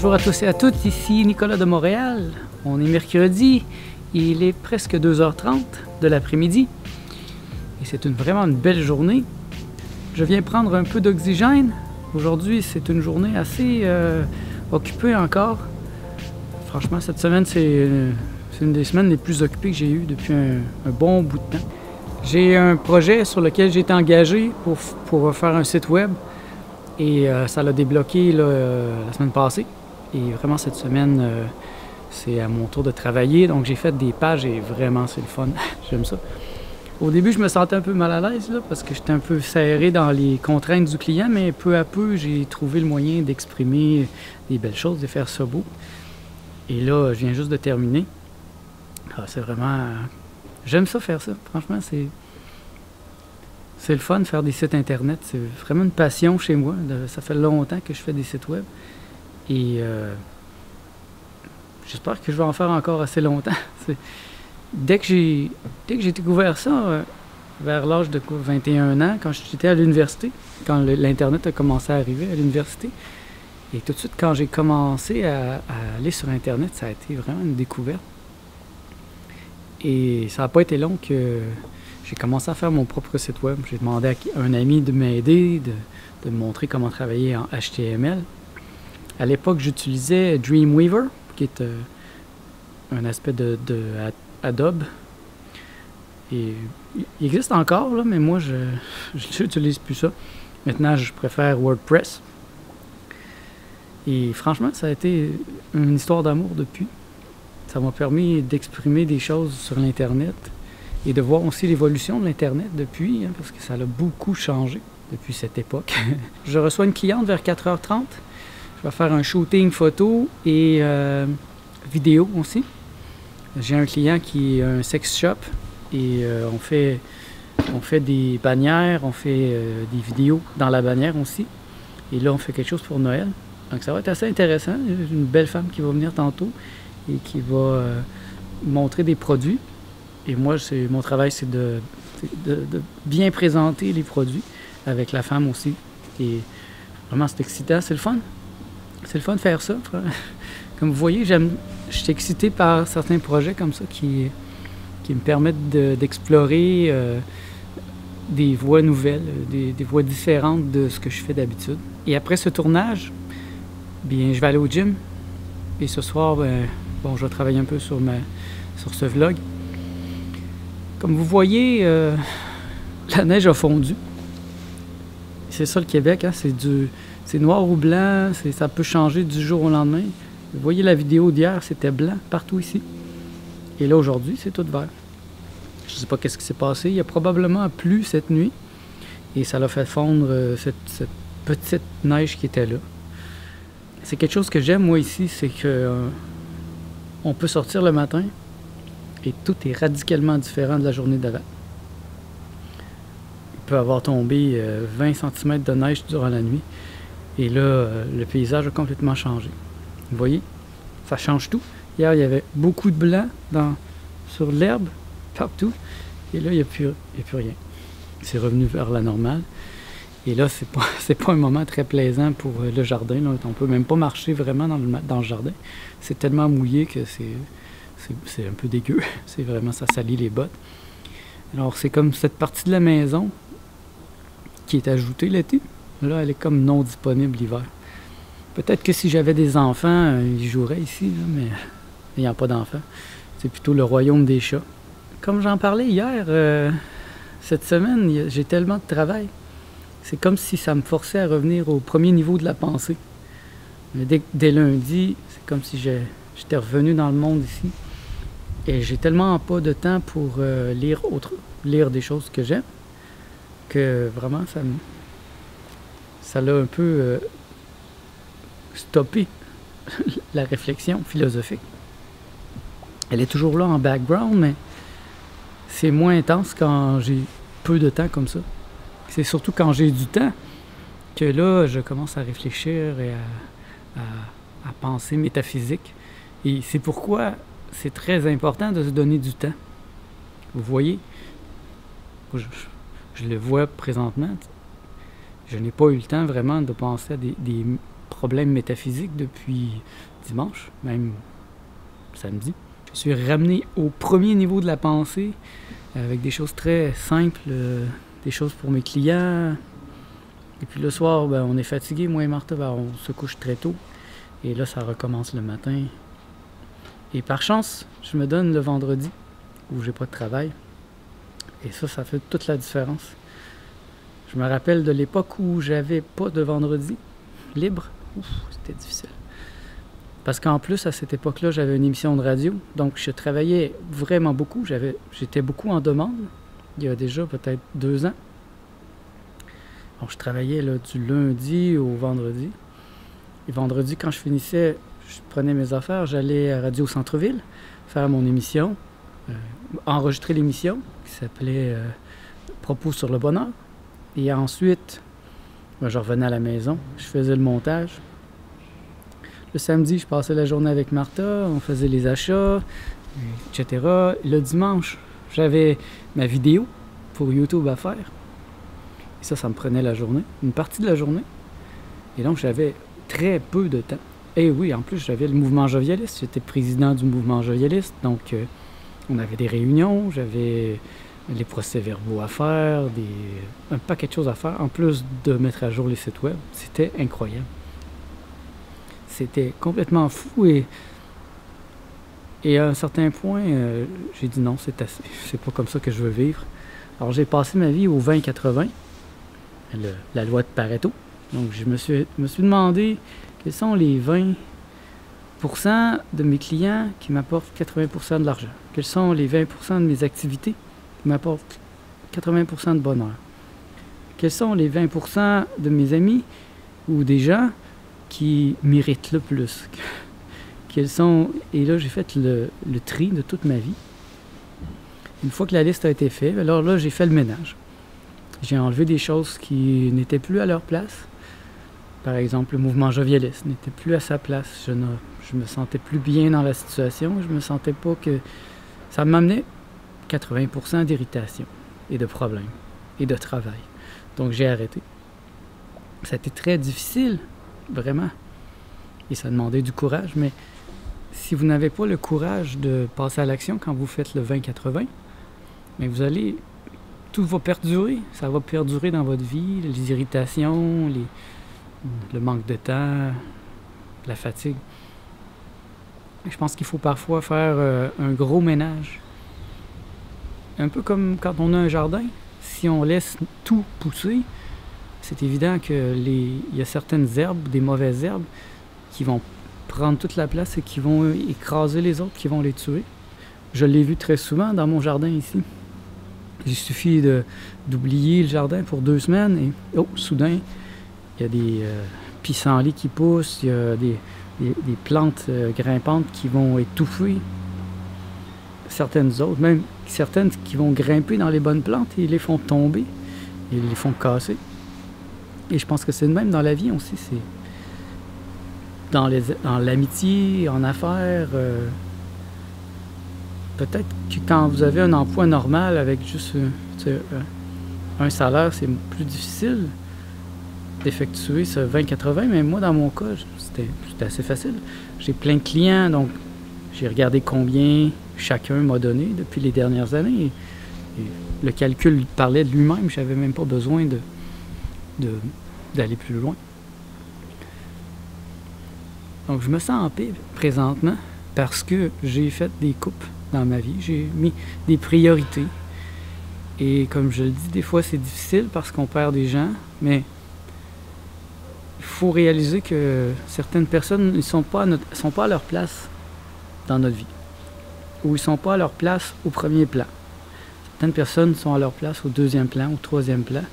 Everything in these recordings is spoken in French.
Bonjour à tous et à toutes, ici Nicolas de Montréal. On est mercredi, il est presque 2h30 de l'après-midi et c'est vraiment une belle journée. Je viens prendre un peu d'oxygène. Aujourd'hui, c'est une journée assez occupée encore. Franchement, cette semaine, c'est une des semaines les plus occupées que j'ai eues depuis un bon bout de temps. J'ai un projet sur lequel j'ai été engagé pour faire un site web et ça l'a débloqué là, la semaine passée. Et vraiment, cette semaine, c'est à mon tour de travailler. Donc, j'ai fait des pages et vraiment, c'est le fun. J'aime ça. Au début, je me sentais un peu mal à l'aise là, parce que j'étais un peu serré dans les contraintes du client, mais peu à peu, j'ai trouvé le moyen d'exprimer des belles choses, de faire ça beau. Et là, je viens juste de terminer. Ah, c'est vraiment... J'aime ça faire ça. Franchement, c'est le fun de faire des sites Internet. C'est vraiment une passion chez moi. Ça fait longtemps que je fais des sites web. Et j'espère que je vais en faire encore assez longtemps. Dès que j'ai découvert ça, vers l'âge de 21 ans, quand j'étais à l'université, quand l'Internet a commencé à arriver à l'université, et tout de suite, quand j'ai commencé à aller sur Internet, ça a été vraiment une découverte. Et ça n'a pas été long que j'ai commencé à faire mon propre site web. J'ai demandé à un ami de m'aider, de me montrer comment travailler en HTML. À l'époque, j'utilisais Dreamweaver, qui est un aspect de Adobe. Et il existe encore, là, mais moi, je n'utilise plus ça. Maintenant, je préfère WordPress. Et franchement, ça a été une histoire d'amour depuis. Ça m'a permis d'exprimer des choses sur l'Internet et de voir aussi l'évolution de l'Internet depuis, hein, parce que ça a beaucoup changé depuis cette époque. Je reçois une cliente vers 4h30. Je vais faire un shooting photo et vidéo aussi. J'ai un client qui est un sex shop et on fait des bannières, on fait des vidéos dans la bannière aussi. Et là, on fait quelque chose pour Noël. Donc ça va être assez intéressant. J'ai une belle femme qui va venir tantôt et qui va montrer des produits. Et moi, mon travail, c'est de bien présenter les produits avec la femme aussi. Et vraiment, c'est excitant, c'est le fun. C'est le fun de faire ça. Comme vous voyez, je suis excité par certains projets comme ça qui me permettent d'explorer des voies nouvelles, des voies différentes de ce que je fais d'habitude. Et après ce tournage, bien, je vais aller au gym. Et ce soir, bon, je vais travailler un peu sur ce vlog. Comme vous voyez, la neige a fondu. C'est ça le Québec, hein? C'est noir ou blanc, ça peut changer du jour au lendemain. Vous voyez la vidéo d'hier, c'était blanc partout ici. Et là, aujourd'hui, c'est tout vert. Je ne sais pas qu'est-ce qui s'est passé. Il y a probablement plu cette nuit. Et ça l'a fait fondre cette petite neige qui était là. C'est quelque chose que j'aime, moi, ici, c'est que on peut sortir le matin et tout est radicalement différent de la journée d'avant. Il peut avoir tombé 20 cm de neige durant la nuit. Et là, le paysage a complètement changé. Vous voyez, ça change tout. Hier, il y avait beaucoup de blanc sur l'herbe, partout. Et là, il n'y a plus rien. C'est revenu vers la normale. Et là, c'est pas un moment très plaisant pour le jardin. Là. On ne peut même pas marcher vraiment dans le jardin. C'est tellement mouillé que c'est un peu dégueu. C'est vraiment, ça salit les bottes. Alors, c'est comme cette partie de la maison qui est ajoutée l'été. Là, elle est comme non disponible l'hiver. Peut-être que si j'avais des enfants, ils joueraient ici, là, mais il n'y a pas d'enfants. C'est plutôt le royaume des chats. Comme j'en parlais hier, cette semaine, j'ai tellement de travail. C'est comme si ça me forçait à revenir au premier niveau de la pensée. Mais dès lundi, c'est comme si j'étais revenu dans le monde ici. Et j'ai tellement pas de temps pour lire des choses que j'aime, que vraiment, ça l'a un peu stoppé la réflexion philosophique. Elle est toujours là en background, mais c'est moins intense quand j'ai peu de temps comme ça. C'est surtout quand j'ai du temps que là, je commence à réfléchir et à penser métaphysique. Et c'est pourquoi c'est très important de se donner du temps. Vous voyez, je le vois présentement. Je n'ai pas eu le temps vraiment de penser à des problèmes métaphysiques depuis dimanche, même samedi. Je suis ramené au premier niveau de la pensée avec des choses très simples, des choses pour mes clients. Et puis le soir, ben, on est fatigué, moi et Martha, ben, on se couche très tôt. Et là, ça recommence le matin. Et par chance, je me donne le vendredi où j'ai pas de travail. Et ça fait toute la différence. Je me rappelle de l'époque où j'avais pas de vendredi libre. Ouf, c'était difficile. Parce qu'en plus, à cette époque-là, j'avais une émission de radio. Donc, je travaillais vraiment beaucoup. J'étais beaucoup en demande. Il y a déjà peut-être 2 ans. Donc, je travaillais là, du lundi au vendredi. Et vendredi, quand je finissais, je prenais mes affaires, j'allais à Radio Centre-Ville faire mon émission, enregistrer l'émission qui s'appelait Propos sur le bonheur. Et ensuite, ben, je revenais à la maison, je faisais le montage. Le samedi, je passais la journée avec Martha, on faisait les achats, etc. Le dimanche, j'avais ma vidéo pour YouTube à faire. Et ça me prenait la journée, une partie de la journée. Et donc, j'avais très peu de temps. Et oui, en plus, j'avais le mouvement jovialiste. J'étais président du mouvement jovialiste. Donc, on avait des réunions, j'avais les procès-verbaux à faire, un paquet de choses à faire, en plus de mettre à jour les sites web. C'était incroyable. C'était complètement fou et à un certain point, j'ai dit non, c'est assez. C'est pas comme ça que je veux vivre. Alors, j'ai passé ma vie au 20-80, la loi de Pareto. Donc, je me suis demandé quels sont les 20% de mes clients qui m'apportent 80% de l'argent. Quels sont les 20% de mes activités qui m'apportent 80% de bonheur. Quels sont les 20% de mes amis ou des gens qui méritent le plus. Et là, j'ai fait le tri de toute ma vie. Une fois que la liste a été faite, alors là, j'ai fait le ménage. J'ai enlevé des choses qui n'étaient plus à leur place. Par exemple, le mouvement jovialiste n'était plus à sa place. Je me sentais plus bien dans la situation. Je me sentais pas que... Ça m'amenait 80% d'irritation et de problèmes et de travail. Donc, j'ai arrêté. Ça a été très difficile, vraiment. Et ça demandait du courage, mais si vous n'avez pas le courage de passer à l'action quand vous faites le 20-80, mais tout va perdurer. Ça va perdurer dans votre vie, les irritations, le manque de temps, la fatigue. Je pense qu'il faut parfois faire un gros ménage. Un peu comme quand on a un jardin. Si on laisse tout pousser, c'est évident qu'il y a certaines herbes, des mauvaises herbes, qui vont prendre toute la place et qui vont écraser les autres, qui vont les tuer. Je l'ai vu très souvent dans mon jardin ici. Il suffit d'oublier le jardin pour 2 semaines et soudain, il y a des pissenlits qui poussent, il y a des plantes grimpantes qui vont étouffer certaines autres, même certaines qui vont grimper dans les bonnes plantes et les font tomber, et les font casser. Et je pense que c'est le même dans la vie aussi, c'est dans l'amitié, en affaires. Peut-être que quand vous avez un emploi normal avec juste un salaire, c'est plus difficile d'effectuer ce 20-80, mais moi, dans mon cas, c'était assez facile. J'ai plein de clients, donc j'ai regardé combien chacun m'a donné depuis les dernières années. Et le calcul parlait de lui-même, j'avais même pas besoin d'aller plus loin. Donc, je me sens en paix présentement parce que j'ai fait des coupes dans ma vie. J'ai mis des priorités. Et comme je le dis, des fois, c'est difficile parce qu'on perd des gens, mais il faut réaliser que certaines personnes ne sont pas à leur place dans notre vie. Ou ils ne sont pas à leur place au premier plan. Certaines personnes sont à leur place au 2e plan, au 3e plan.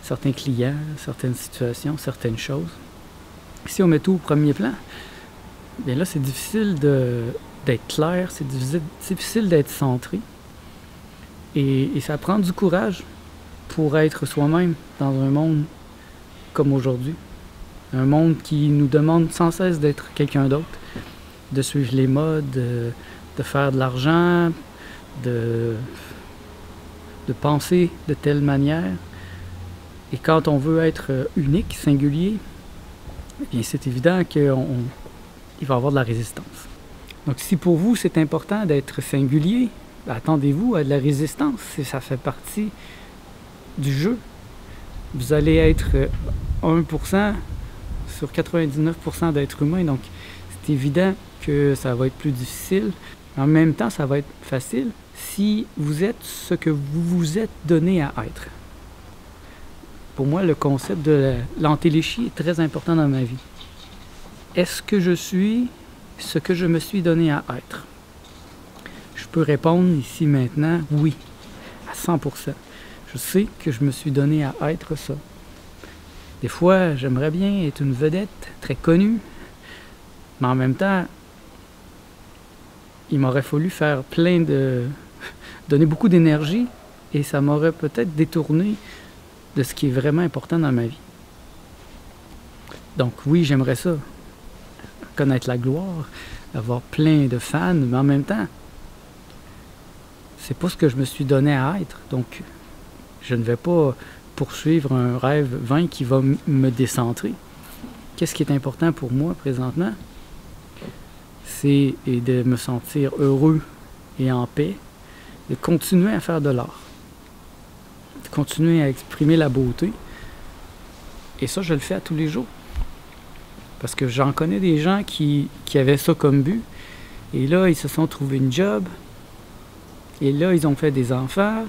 Certains clients, certaines situations, certaines choses. Si on met tout au premier plan, bien là, c'est difficile d'être clair, c'est difficile d'être centré. Et ça prend du courage pour être soi-même dans un monde comme aujourd'hui. Un monde qui nous demande sans cesse d'être quelqu'un d'autre, de suivre les modes, de faire de l'argent, de penser de telle manière. Et quand on veut être unique, singulier, eh bien c'est évident qu'il va y avoir de la résistance. Donc si pour vous c'est important d'être singulier, attendez-vous à de la résistance, ça fait partie du jeu. Vous allez être 1% sur 99% d'êtres humains, donc c'est évident que ça va être plus difficile. En même temps, ça va être facile si vous êtes ce que vous vous êtes donné à être. Pour moi, le concept de l'entéléchie est très important dans ma vie. Est-ce que je suis ce que je me suis donné à être? Je peux répondre ici maintenant, oui, à 100%. Je sais que je me suis donné à être ça. Des fois, j'aimerais bien être une vedette très connue, mais en même temps, il m'aurait fallu faire donner beaucoup d'énergie et ça m'aurait peut-être détourné de ce qui est vraiment important dans ma vie. Donc oui, j'aimerais ça, connaître la gloire, avoir plein de fans, mais en même temps, c'est pas ce que je me suis donné à être. Donc, je ne vais pas poursuivre un rêve vain qui va me décentrer. Qu'est-ce qui est important pour moi présentement? C'est de me sentir heureux et en paix, de continuer à faire de l'art, de continuer à exprimer la beauté. Et ça, je le fais à tous les jours. Parce que j'en connais des gens qui avaient ça comme but. Et là, ils se sont trouvés une job. Et là, ils ont fait des enfants.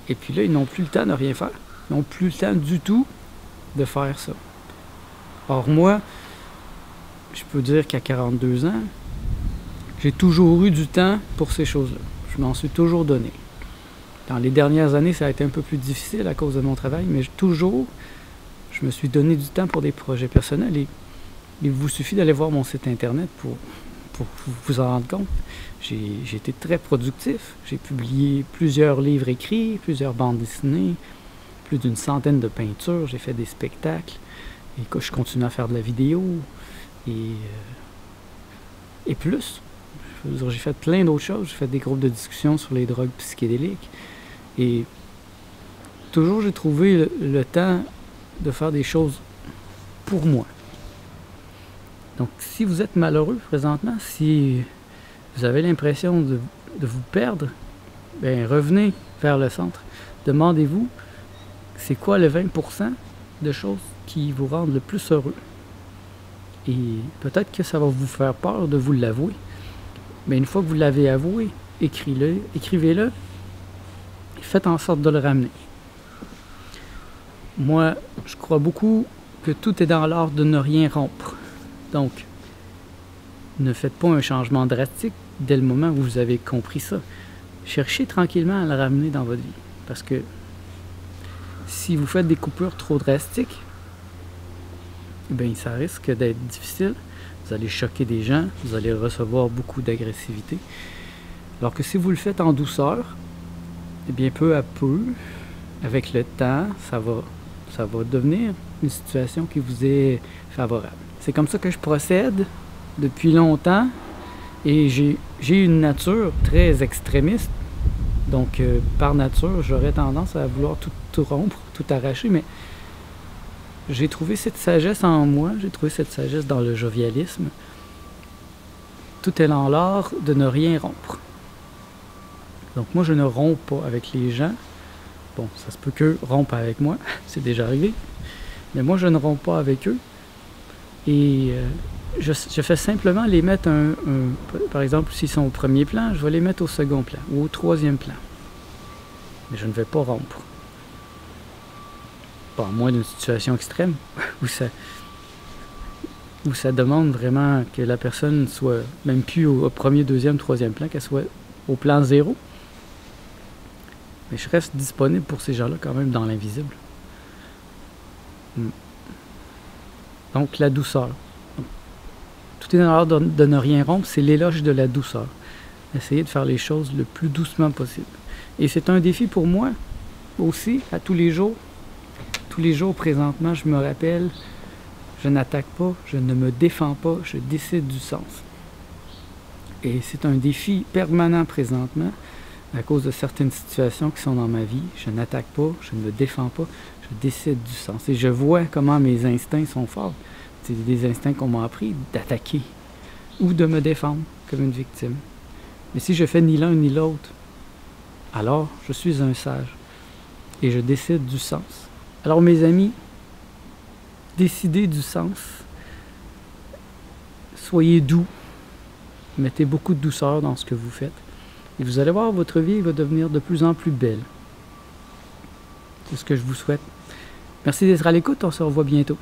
Et puis là, ils n'ont plus le temps de rien faire. Ils n'ont plus le temps du tout de faire ça. Or, moi, je peux dire qu'à 42 ans, j'ai toujours eu du temps pour ces choses-là. Je m'en suis toujours donné. Dans les dernières années, ça a été un peu plus difficile à cause de mon travail, mais je me suis donné du temps pour des projets personnels. Et il vous suffit d'aller voir mon site internet pour vous en rendre compte. J'ai été très productif. J'ai publié plusieurs livres écrits, plusieurs bandes dessinées, plus d'une centaine de peintures. J'ai fait des spectacles. Et je continue à faire de la vidéo. Et plus. J'ai fait plein d'autres choses. J'ai fait des groupes de discussion sur les drogues psychédéliques. Et toujours, j'ai trouvé le temps de faire des choses pour moi. Donc, si vous êtes malheureux présentement, si vous avez l'impression de vous perdre, bien, revenez vers le centre. Demandez-vous, c'est quoi le 20% de choses qui vous rendent le plus heureux? Et peut-être que ça va vous faire peur de vous l'avouer. Mais une fois que vous l'avez avoué, écrivez-le et faites en sorte de le ramener. Moi, je crois beaucoup que tout est dans l'art de ne rien rompre. Donc, ne faites pas un changement drastique dès le moment où vous avez compris ça. Cherchez tranquillement à le ramener dans votre vie. Parce que si vous faites des coupures trop drastiques, bien, ça risque d'être difficile. Vous allez choquer des gens, vous allez recevoir beaucoup d'agressivité. Alors que si vous le faites en douceur, eh bien, peu à peu, avec le temps, ça va devenir une situation qui vous est favorable. C'est comme ça que je procède depuis longtemps et j'ai une nature très extrémiste. Donc, par nature, j'aurais tendance à vouloir tout rompre, tout arracher, mais j'ai trouvé cette sagesse en moi, j'ai trouvé cette sagesse dans le jovialisme. Tout est dans l'art de ne rien rompre. Donc moi, je ne romps pas avec les gens. Bon, ça se peut qu'eux rompent avec moi, c'est déjà arrivé. Mais moi, je ne romps pas avec eux. Et je fais simplement les mettre par exemple, s'ils sont au premier plan, je vais les mettre au second plan ou au troisième plan. Mais je ne vais pas rompre. Pas à moins d'une situation extrême où ça demande vraiment que la personne soit même plus au premier, deuxième, troisième plan, qu'elle soit au plan zéro. Mais je reste disponible pour ces gens-là quand même dans l'invisible. Donc la douceur. Tout est dans l'art de ne rien rompre, c'est l'éloge de la douceur. Essayer de faire les choses le plus doucement possible. Et c'est un défi pour moi aussi, à tous les jours. Tous les jours, présentement, je me rappelle, je n'attaque pas, je ne me défends pas, je décide du sens. Et c'est un défi permanent présentement, à cause de certaines situations qui sont dans ma vie. Je n'attaque pas, je ne me défends pas, je décide du sens. Et je vois comment mes instincts sont forts. c'est des instincts qu'on m'a appris, d'attaquer ou de me défendre comme une victime. Mais si je fais ni l'un ni l'autre, alors je suis un sage et je décide du sens. Alors mes amis, décidez du sens. Soyez doux. Mettez beaucoup de douceur dans ce que vous faites. Et vous allez voir, votre vie va devenir de plus en plus belle. C'est ce que je vous souhaite. Merci d'être à l'écoute. On se revoit bientôt.